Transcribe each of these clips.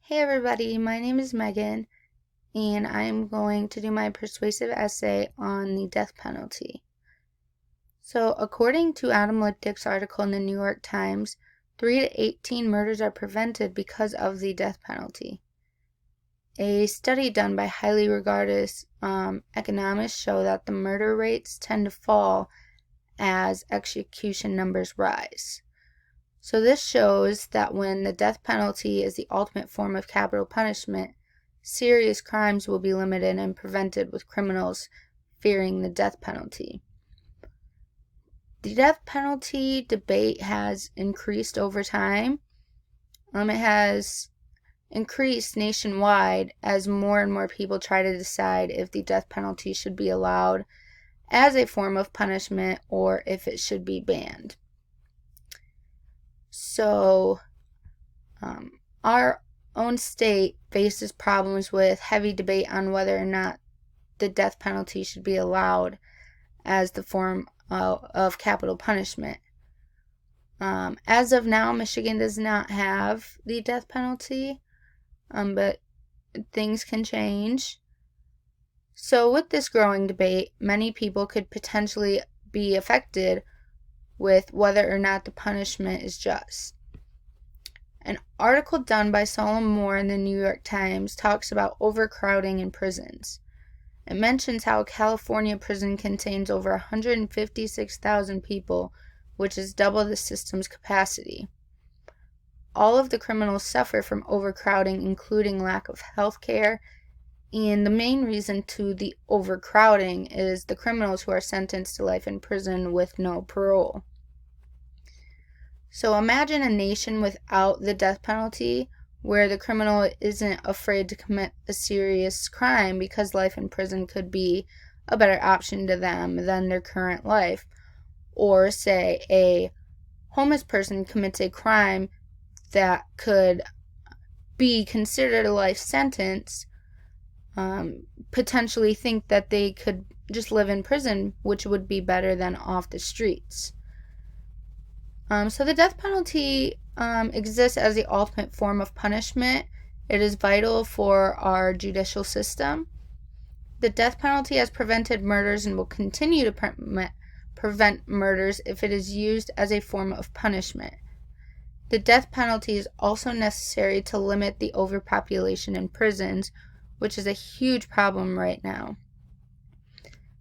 Hey everybody, my name is Megan, and I'm going to do my persuasive essay on the death penalty. So, according to Adam Lipdick's article in the New York Times, 3 to 18 murders are prevented because of the death penalty. A study done by highly regarded economists show that the murder rates tend to fall as execution numbers rise. So this shows that when the death penalty is the ultimate form of capital punishment, serious crimes will be limited and prevented, with criminals fearing the death penalty. The death penalty debate has increased over time. It has increased nationwide as more and more people try to decide if the death penalty should be allowed as a form of punishment or if it should be banned. So, our own state faces problems with heavy debate on whether or not the death penalty should be allowed as the form of capital punishment. As of now, Michigan does not have the death penalty, but things can change. So with this growing debate, many people could potentially be affected with whether or not the punishment is just. An article done by Solomon Moore in the New York Times talks about overcrowding in prisons. It mentions how a California prison contains over 156,000 people, which is double the system's capacity. All of the criminals suffer from overcrowding, including lack of health care, and the main reason to the overcrowding is the criminals who are sentenced to life in prison with no parole. So imagine a nation without the death penalty, where the criminal isn't afraid to commit a serious crime because life in prison could be a better option to them than their current life. Or say a homeless person commits a crime that could be considered a life sentence, potentially think that they could just live in prison, which would be better than off the streets. So the death penalty exists as the ultimate form of punishment. It is vital for our judicial system. The death penalty has prevented murders and will continue to prevent murders if it is used as a form of punishment. The death penalty is also necessary to limit the overpopulation in prisons, which is a huge problem right now.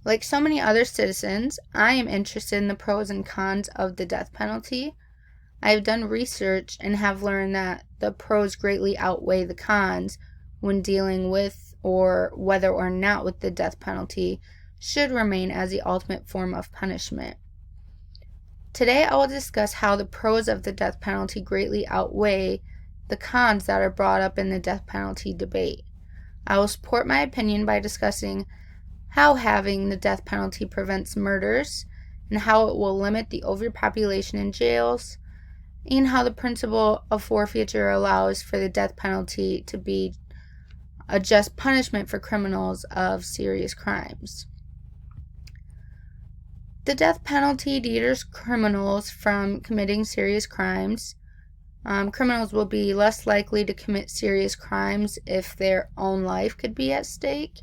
Like so many other citizens, I am interested in the pros and cons of the death penalty. I have done research and have learned that the pros greatly outweigh the cons when dealing with or whether or not with the death penalty should remain as the ultimate form of punishment. Today I will discuss how the pros of the death penalty greatly outweigh the cons that are brought up in the death penalty debate. I will support my opinion by discussing how having the death penalty prevents murders, and how it will limit the overpopulation in jails, and how the principle of forfeiture allows for the death penalty to be a just punishment for criminals of serious crimes. The death penalty deters criminals from committing serious crimes. Criminals will be less likely to commit serious crimes if their own life could be at stake.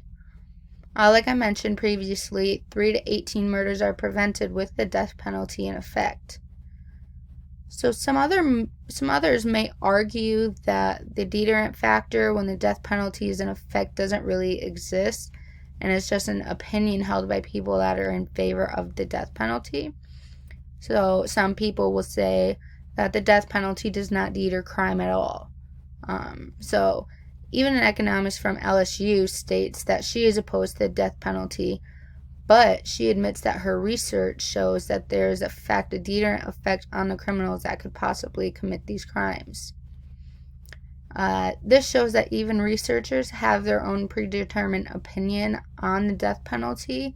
Like I mentioned previously, 3 to 18 murders are prevented with the death penalty in effect. So some others may argue that the deterrent factor when the death penalty is in effect doesn't really exist, and it's just an opinion held by people that are in favor of the death penalty. So some people will say that the death penalty does not deter crime at all. So even an economist from LSU states that she is opposed to the death penalty, but she admits that her research shows that there is a deterrent effect on the criminals that could possibly commit these crimes. This shows that even researchers have their own predetermined opinion on the death penalty,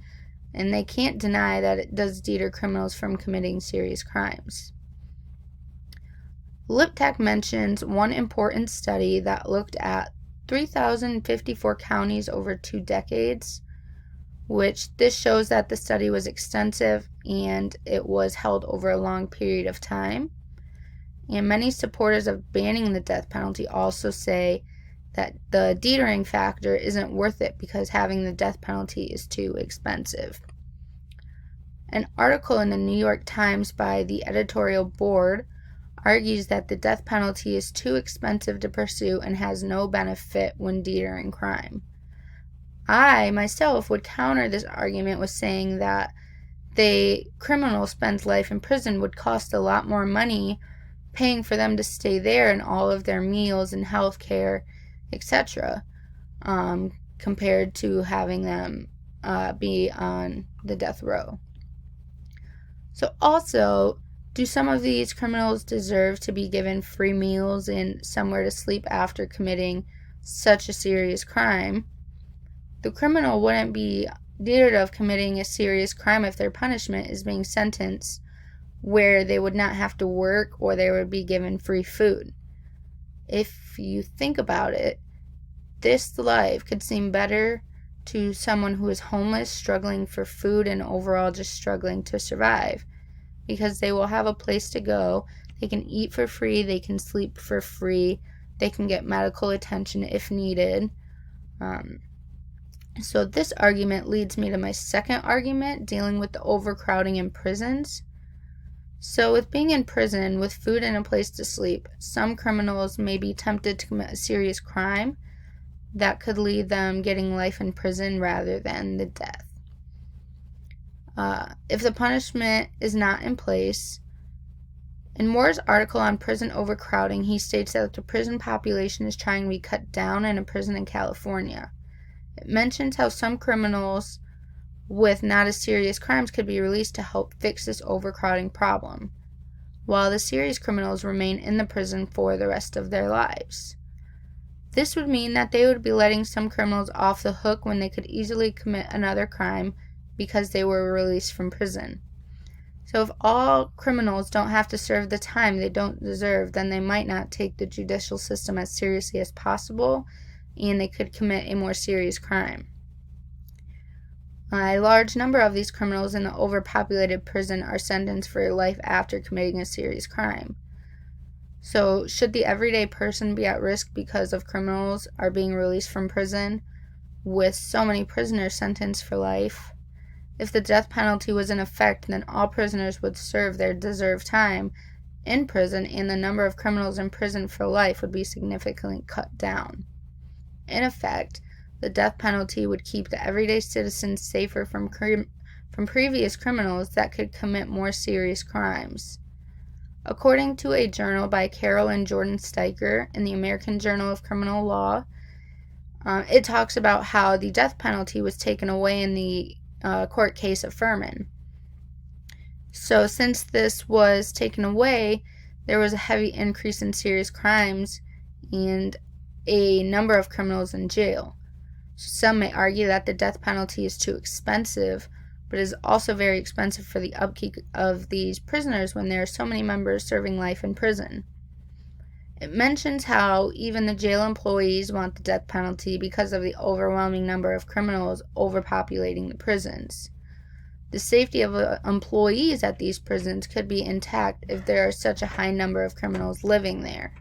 and they can't deny that it does deter criminals from committing serious crimes. Liptak mentions one important study that looked at 3,054 counties over 2 decades, which this shows that the study was extensive and it was held over a long period of time. And many supporters of banning the death penalty also say that the deterring factor isn't worth it because having the death penalty is too expensive. An article in the New York Times by the editorial board argues that the death penalty is too expensive to pursue and has no benefit when deterring crime. I, myself, would counter this argument with saying that the criminal spends life in prison would cost a lot more money paying for them to stay there and all of their meals and health care, etc., compared to having them be on the death row. So also, do some of these criminals deserve to be given free meals and somewhere to sleep after committing such a serious crime? The criminal wouldn't be deterred of committing a serious crime if their punishment is being sentenced where they would not have to work or they would be given free food. If you think about it, this life could seem better to someone who is homeless, struggling for food, and overall just struggling to survive, because they will have a place to go, they can eat for free, they can sleep for free, they can get medical attention if needed. So this argument leads me to my second argument, dealing with the overcrowding in prisons. So with being in prison with food and a place to sleep, some criminals may be tempted to commit a serious crime that could lead them getting life in prison rather than the death. If the punishment is not in place, in Moore's article on prison overcrowding, he states that the prison population is trying to be cut down in a prison in California. It mentions how some criminals with not as serious crimes could be released to help fix this overcrowding problem, while the serious criminals remain in the prison for the rest of their lives. This would mean that they would be letting some criminals off the hook when they could easily commit another crime because they were released from prison. So if all criminals don't have to serve the time they don't deserve, then they might not take the judicial system as seriously as possible, and they could commit a more serious crime. A large number of these criminals in the overpopulated prison are sentenced for life after committing a serious crime. So, should the everyday person be at risk because of criminals are being released from prison, with so many prisoners sentenced for life? If the death penalty was in effect, then all prisoners would serve their deserved time in prison, and the number of criminals in prison for life would be significantly cut down. In effect, the death penalty would keep the everyday citizens safer from previous criminals that could commit more serious crimes. According to a journal by Carol and Jordan Steiker in the American Journal of Criminal Law, it talks about how the death penalty was taken away in the court case of Furman. So since this was taken away, there was a heavy increase in serious crimes and a number of criminals in jail. Some may argue that the death penalty is too expensive, but it is also very expensive for the upkeep of these prisoners when there are so many members serving life in prison. It mentions how even the jail employees want the death penalty because of the overwhelming number of criminals overpopulating the prisons. The safety of employees at these prisons could be intact if there are such a high number of criminals living there.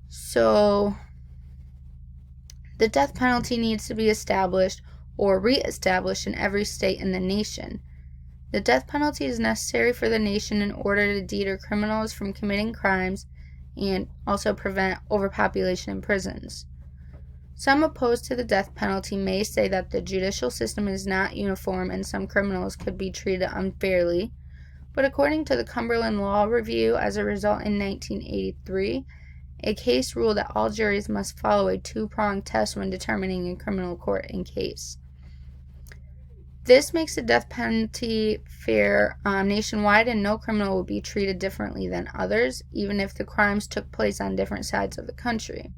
So, the death penalty needs to be established or re-established in every state in the nation. The death penalty is necessary for the nation in order to deter criminals from committing crimes and also prevent overpopulation in prisons. Some opposed to the death penalty may say that the judicial system is not uniform and some criminals could be treated unfairly, but according to the Cumberland Law Review, as a result in 1983, a case ruled that all juries must follow a two-pronged test when determining a criminal court case. This makes the death penalty fair nationwide, and no criminal will be treated differently than others, even if the crimes took place on different sides of the country.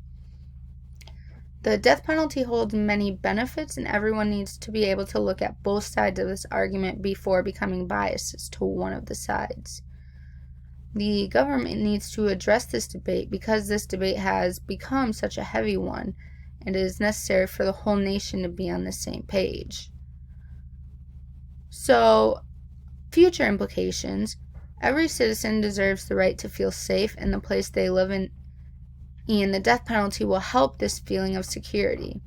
The death penalty holds many benefits, and everyone needs to be able to look at both sides of this argument before becoming biased to one of the sides. The government needs to address this debate because this debate has become such a heavy one, and it is necessary for the whole nation to be on the same page. So, future implications. Every citizen deserves the right to feel safe in the place they live in, and the death penalty will help this feeling of security.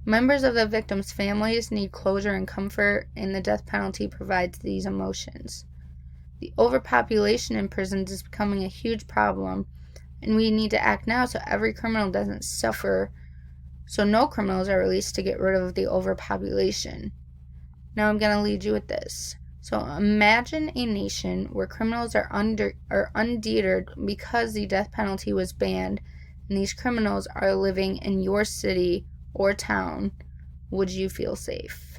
Members of the victims' families need closure and comfort, and the death penalty provides these emotions. The overpopulation in prisons is becoming a huge problem, and we need to act now so every criminal doesn't suffer, so no criminals are released to get rid of the overpopulation. Now I'm going to lead you with this. So imagine a nation where criminals are undeterred because the death penalty was banned, and these criminals are living in your city or town. Would you feel safe?